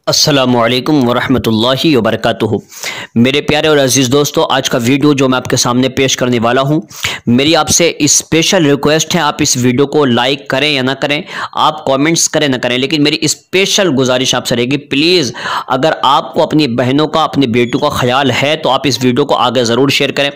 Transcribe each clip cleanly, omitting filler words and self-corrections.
अस्सलामुअलैकुम वरहमतुल्लाहि वबरकातुहू। मेरे प्यारे और अजीज़ दोस्तों, आज का वीडियो जो मैं आपके सामने पेश करने वाला हूं, मेरी आपसे स्पेशल रिक्वेस्ट है, आप इस वीडियो को लाइक करें या ना करें, आप कमेंट्स करें ना करें, लेकिन मेरी स्पेशल गुजारिश आपसे रहेगी, प्लीज़ अगर आपको अपनी बहनों का, अपनी बेटों का ख्याल है तो आप इस वीडियो को आगे ज़रूर शेयर करें।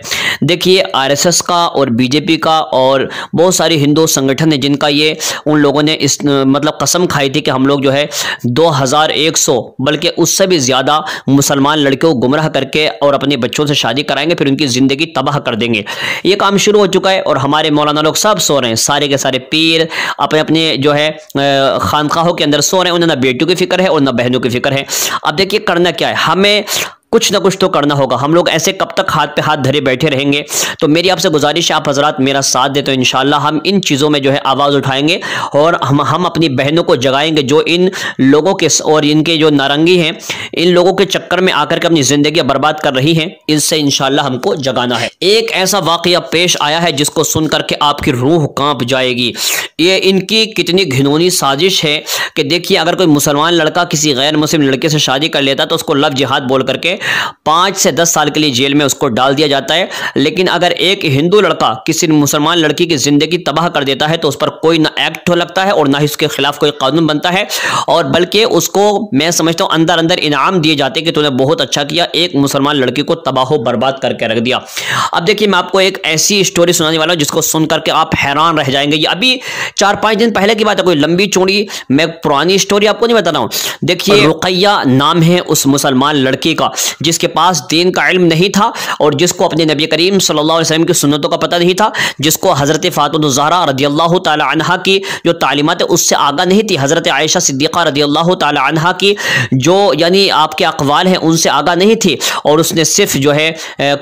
देखिए, आरएसएस का और बीजेपी का और बहुत सारे हिंदू संगठन है जिनका ये उन लोगों ने इस मतलब कसम खाई थी कि हम लोग जो है 2100 बल्कि उससे भी ज्यादा मुसलमान लड़कियों को गुमराह करके और अपने बच्चों से शादी कराएंगे, फिर उनकी जिंदगी तबाह कर देंगे। ये काम शुरू हो चुका है और हमारे मौलाना लोग सब सो रहे हैं, सारे के सारे पीर अपने अपने जो है खानकाहों के अंदर सो रहे हैं। उन्हें ना बेटियों की फिक्र है और ना बहनों की फिक्र है। अब देखिए करना क्या है, हमें कुछ ना कुछ तो करना होगा। हम लोग ऐसे कब तक हाथ पे हाथ धरे बैठे रहेंगे? तो मेरी आपसे गुजारिश है, आप हजरात मेरा साथ दे तो इंशाल्लाह हम इन चीज़ों में जो है आवाज़ उठाएंगे और हम अपनी बहनों को जगाएंगे जो इन लोगों के और इनके जो नारंगी हैं, इन लोगों के चक्कर में आकर के अपनी ज़िंदगी बर्बाद कर रही हैं। इससे इंशाल्लाह हमको जगाना है। एक ऐसा वाक़या पेश आया है जिसको सुन करके आपकी रूह कांप जाएगी। ये इनकी कितनी घिनौनी साजिश है कि देखिए, अगर कोई मुसलमान लड़का किसी गैर मुस्लिम लड़के से शादी कर लेता तो उसको लव जिहाद बोल करके 5 से 10 साल के लिए जेल में उसको डाल दिया जाता है। लेकिन अगर एक हिंदू लड़का किसी मुसलमान लड़की की जिंदगी तबाह कर देता है तो उस पर कोई ना एक्ट लगता है और ना ही उसके खिलाफ कोई कानून बनता है, और बल्कि उसको मैं समझता हूं अंदर अंदर इनाम दिए जाते हैं कि तूने बहुत अच्छा किया, एक मुसलमान लड़की को तबाह बर्बाद करके रख दिया। अब देखिए, मैं आपको एक ऐसी स्टोरी सुनाने वाला हूं जिसको सुन करके आप हैरान रह जाएंगे। ये अभी 4-5 दिन पहले की बात है, कोई लंबी चौड़ी मैं पुरानी स्टोरी आपको नहीं बता रहा हूं। देखिए, रुकैया नाम है उस मुसलमान लड़की का जिसके पास दीन का इल्म नहीं था और जिसको अपने नबी करीम सल्लल्लाहु अलैहि वसल्लम की सुन्नतों का पता नहीं था, जिसको हजरत फातिमा ज़हरा रदियल्लाहु ताला अन्हा की जो तालीमात है उससे आगा नहीं थी, हजरत आयशा सिद्दीक़ा रदियल्लाहु ताला अन्हा की जो यानी आपके अक़वाल हैं उनसे आगा नहीं थी। और उसने सिर्फ जो है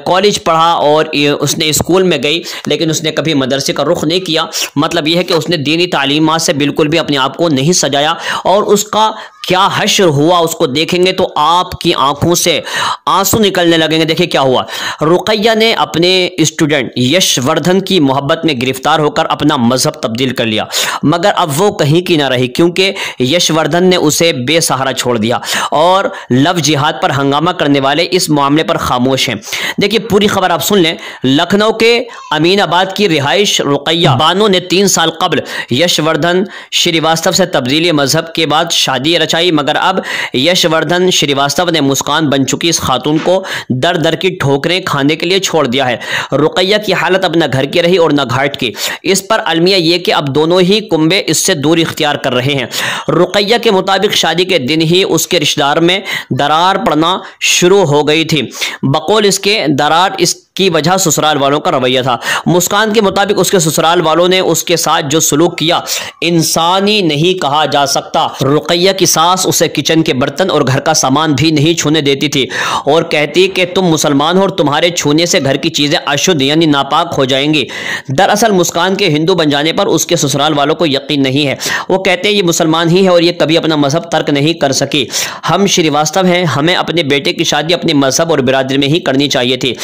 कॉलेज पढ़ा और उसने स्कूल में गई, लेकिन उसने कभी मदरसे का रुख नहीं किया। मतलब यह है कि उसने दीनी तालीमात से बिल्कुल भी अपने आप को नहीं सजाया और उसका क्या हश्र हुआ उसको देखेंगे तो आपकी आंखों से आंसू निकलने लगेंगे। देखिए क्या हुआ। रुकैया ने अपने स्टूडेंट यशवर्धन की मोहब्बत में गिरफ्तार होकर अपना मजहब तब्दील कर लिया, मगर अब वो कहीं की ना रही क्योंकि यशवर्धन ने उसे बेसहारा छोड़ दिया और लव जिहाद पर हंगामा करने वाले इस मामले पर खामोश हैं। देखिए पूरी खबर आप सुन लें। लखनऊ के अमीनाबाद की रिहाइश रुकैया बानो ने 3 साल कबल यशवर्धन श्रीवास्तव से तब्दीली मजहब के बाद शादी रचाई, मगर अब यशवर्धन श्रीवास्तव ने मुस्कान बन चुकी इस खातून को दर दर की ठोकरें खाने के लिए छोड़ दिया है। रुकैया की हालत अब न घर की रही और न घाट की। इस पर अलमिया यह कि अब दोनों ही कुंबे इससे दूर इख्तियार कर रहे हैं। रुकैया के मुताबिक शादी के दिन ही उसके रिश्तेदार में दरार पड़ना शुरू हो गई थी। बकौल इसके दरार की वजह ससुराल वालों का रवैया था। मुस्कान के मुताबिक उसके ससुराल वालों ने उसके साथ जो सलूक किया इंसानी नहीं कहा जा सकता। रुकैया की सास उसे किचन के बर्तन और घर का सामान भी नहीं छूने देती थी और कहती कि तुम मुसलमान हो और तुम्हारे छूने से घर की चीजें अशुद्ध यानी नापाक हो जाएंगी। दरअसल मुस्कान के हिंदू बन जाने पर उसके ससुराल वालों को यकीन नहीं है। वो कहते हैं ये मुसलमान ही है और ये कभी अपना मजहब तर्क नहीं कर सकी। हम श्रीवास्तव हैं, हमें अपने बेटे की शादी अपने मजहब और बिरादरी में ही करनी चाहिए थी।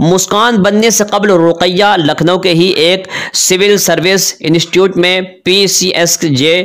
मुस्कान बनने से कबल रुकैया लखनऊ के ही एक सिविल सर्विस इंस्टीट्यूट में PCSJ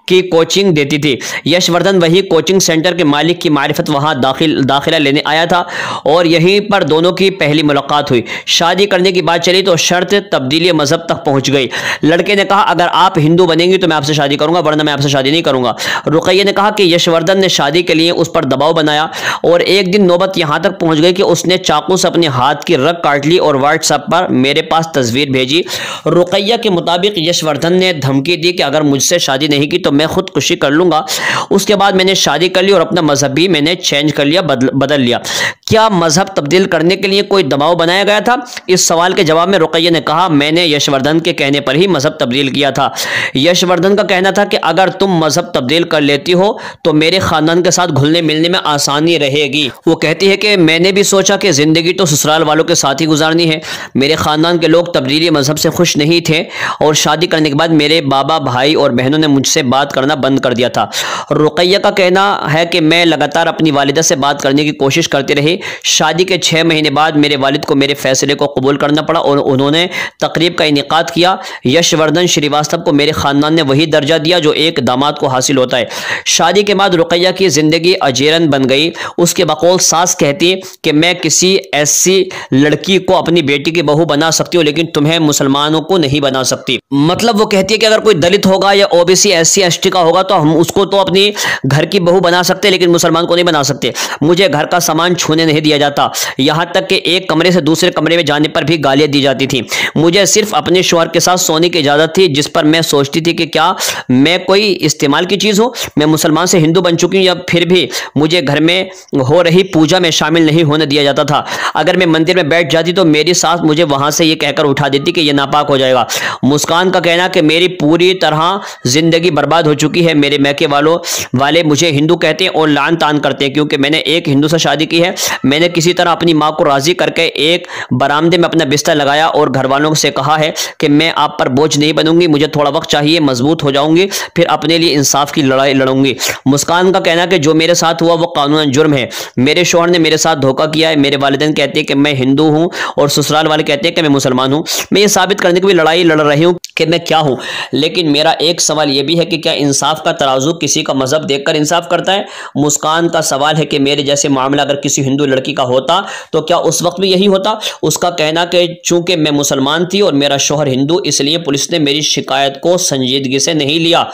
की कोचिंग देती थी। यशवर्धन वही कोचिंग सेंटर के मालिक की मारिफत वहां दाखिला लेने आया था और यहीं पर दोनों की पहली मुलाकात हुई। शादी करने की बात चली तो शर्त तब्दीली मजहब तक पहुंच गई। लड़के ने कहा अगर आप हिंदू बनेंगी तो मैं आपसे शादी करूंगा, वरना मैं आपसे शादी नहीं करूंगा। रुकैया ने कहा कि यशवर्धन ने शादी के लिए उस पर दबाव बनाया और एक दिन नौबत यहां तक पहुंच गई कि उसने चाकू से अपने हाथ की रग काट ली और व्हाट्सएप पर मेरे पास तस्वीर भेजी। रुकैया के मुताबिक यशवर्धन ने धमकी दी कि अगर मुझसे शादी नहीं की तो मैं खुदकुशी कर लूंगा। उसके बाद मैंने शादी कर ली और अपना मजहब भी मैंने चेंज कर लिया, बदल लिया। क्या मजहब तब्दील करने के लिए कोई दबाव बनाया गया था? इस सवाल के जवाब में रुकैया ने कहा मैंने यशवर्धन के कहने पर ही मजहब तब्दील किया था। यशवर्धन का कहना था कि अगर तुम मजहब तब्दील कर लेती हो तो मेरे खानदान के साथ घुलने मिलने में आसानी रहेगी। वो कहती है कि मैंने भी सोचा कि जिंदगी तो ससुराल वालों के साथ ही गुजारनी है। मेरे खानदान के लोग तब्दीली मजहब से खुश नहीं थे और शादी करने के बाद मेरे बाबा, भाई और बहनों ने मुझसे बात करना बंद कर दिया था। रुकैया का कहना है कि मैं लगातार अपनी वालिदा से बात करने की कोशिश करती रही गई। शादी के 6 महीने बाद मेरे वालिद को मेरे फैसले को कबूल करना पड़ा और उन्होंने तकरीब का इनेकाद किया। यशवर्धन श्रीवास्तव को मेरे ख़ानदान ने वही दर्जा दिया जो एक दामाद को हासिल होता है। शादी के बाद रुकैया की ज़िंदगी अजीरन बन गई। उसके बकौल सास कहती कि मैं किसी ऐसी लड़की को अपनी बेटी की बहू बना सकती हूँ, लेकिन तुम्हें मुसलमानों को नहीं बना सकती। मतलब वो कहती है कि अगर कोई दलित होगा या ओबीसी SC ST का होगा तो हम उसको तो अपनी घर की बहू बना सकते, लेकिन मुसलमान को नहीं बना सकते। मुझे घर का सामान छूने नहीं दिया जाता, यहाँ तक कि एक कमरे से दूसरे कमरे में जाने पर भी गालियां दी जाती थी। मुझे सिर्फ अपने शौहर के साथ सोने की इजाज़त थी, जिस पर मैं सोचती थी कि क्या मैं कोई इस्तेमाल की चीज़ हूँ। मैं मुसलमान से हिंदू बन चुकी हूँ, या फिर भी मुझे घर में हो रही पूजा में शामिल नहीं होने दिया जाता था। अगर मैं मंदिर में बैठ जाती तो मेरी सास मुझे वहां से ये कहकर उठा देती कि यह नापाक हो जाएगा। मुस्कान का कहना कि मेरी पूरी तरह जिंदगी बर्बाद हो चुकी है। मेरे मैके वाले मुझे हिंदू कहते हैं और लान तान करते हैं, क्योंकि मैंने एक हिंदू से शादी की है। मैंने किसी तरह अपनी माँ को राजी करके एक बरामदे में अपना बिस्तर लगाया और घर वालों से कहा है कि मैं आप पर बोझ नहीं बनूंगी, मुझे थोड़ा वक्त चाहिए, मजबूत हो जाऊंगी, फिर अपने लिए इंसाफ की लड़ाई लड़ूंगी। मुस्कान का कहना कि जो मेरे साथ हुआ वो कानूनन जुर्म है। मेरे शौहर ने मेरे साथ धोखा किया है। मेरे वालिदैन कहते हैं कि मैं हिंदू हूं और ससुराल वाले कहते हैं कि मैं मुसलमान हूं। मैं ये साबित करने की भी लड़ाई लड़ रही हूं कि मैं क्या हूं। लेकिन मेरा एक सवाल यह भी है कि क्या इंसाफ का तराजू किसी का मजहब देखकर इंसाफ करता है। मुस्कान का सवाल है कि मेरे जैसे मामला अगर किसी हिंदू लड़की का होता तो क्या उस वक्त भी यही होता। उसका कहना कि चूंकि मैं मुसलमान थी और मेरा शौहर हिंदू, इसलिए पुलिस ने मेरी शिकायत को संजीदगी से नहीं लिया।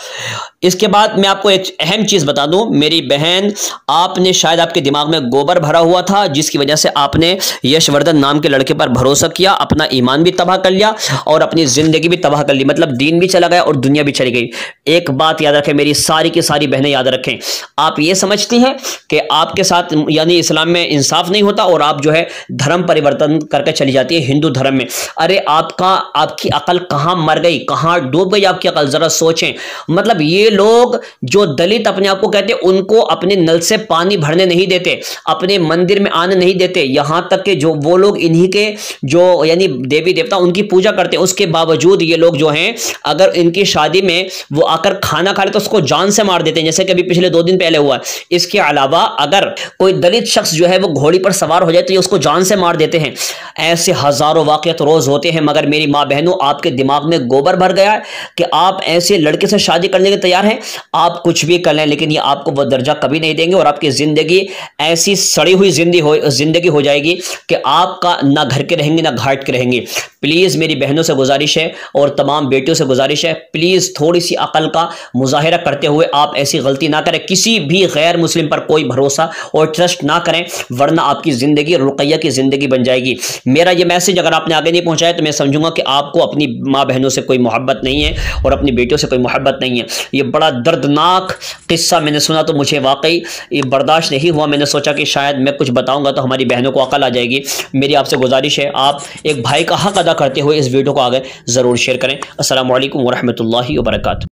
इसके बाद मैं आपको एक अहम चीज बता दूं, मेरी बहन, आपने शायद आपके दिमाग में गोबर भरा हुआ था, जिसकी वजह से आपने यशवर्धन नाम के लड़के पर भरोसा किया, अपना ईमान भी तबाह कर लिया और अपनी जिंदगी भी तबाह कर ली। मतलब दीन भी चला गया और दुनिया भी चली गई। एक बात याद रखें, मेरी सारी की सारी बहनें याद रखें, आप ये समझती हैं कि आपके साथ यानी इस्लाम में इंसाफ नहीं होता और आप जो है धर्म परिवर्तन करके चली जाती है हिंदू धर्म में। अरे आपकी अकल कहां मर गई, कहां डूब गई आपकी अकल, जरा सोचें। मतलब ये लोग जो दलित अपने आप को कहते हैं, उनको अपने नल से पानी भरने नहीं देते, अपने मंदिर में आने नहीं देते, यहां तक कि जो वो लोग इन्हीं के जो यानी देवी देवता उनकी पूजा करते हैं, उसके बावजूद ये लोग जो हैं अगर इनकी शादी में वो आकर खाना खा ले तो उसको जान से मार देते हैं, जैसे कि अभी पिछले 2 दिन पहले हुआ। इसके अलावा अगर कोई दलित शख्स जो है वो घोड़ी पर सवार हो जाए तो ये उसको जान से मार देते हैं। ऐसे हजारों वाकयात रोज होते हैं। मगर मेरी माँ बहनों, आपके दिमाग में गोबर भर गया है कि आप ऐसे लड़के से शादी करने के तैयार हैं। आप कुछ भी कर लें, लेकिन ये आपको वो दर्जा कभी नहीं देंगे और आपकी जिंदगी ऐसी सड़ी हुई जिंदगी हो जाएगी कि आपका ना घर के रहेंगे ना घाट के रहेंगे। प्लीज मेरी बहनों से गुजारिश है और तमाम बेटियों से गुजारिश है, प्लीज थोड़ी सी अकल का मुजाहिरा करते हुए आप ऐसी गलती ना करें। किसी भी गैर मुस्लिम पर कोई भरोसा और ट्रस्ट ना करें, वरना आपकी जिंदगी रुकैया की जिंदगी बन जाएगी। मेरा ये मैसेज अगर आपने आगे नहीं पहुंचाया तो मैं समझूंगा कि आपको अपनी माँ बहनों से कोई मोहब्बत नहीं है और अपनी बेटियों से कोई मोहब्बत नहीं है। ये बड़ा दर्दनाक किस्सा मैंने सुना तो मुझे वाकई ये बर्दाश्त नहीं हुआ। मैंने सोचा कि शायद मैं कुछ बताऊंगा तो हमारी बहनों को अकल आ जाएगी। मेरी आपसे गुजारिश है, आप एक भाई का हक अदा करते हुए इस वीडियो को आगे ज़रूर शेयर करें। अस्सलामु अलैकुम वरहमतुल्लाहि वबरकातुहू।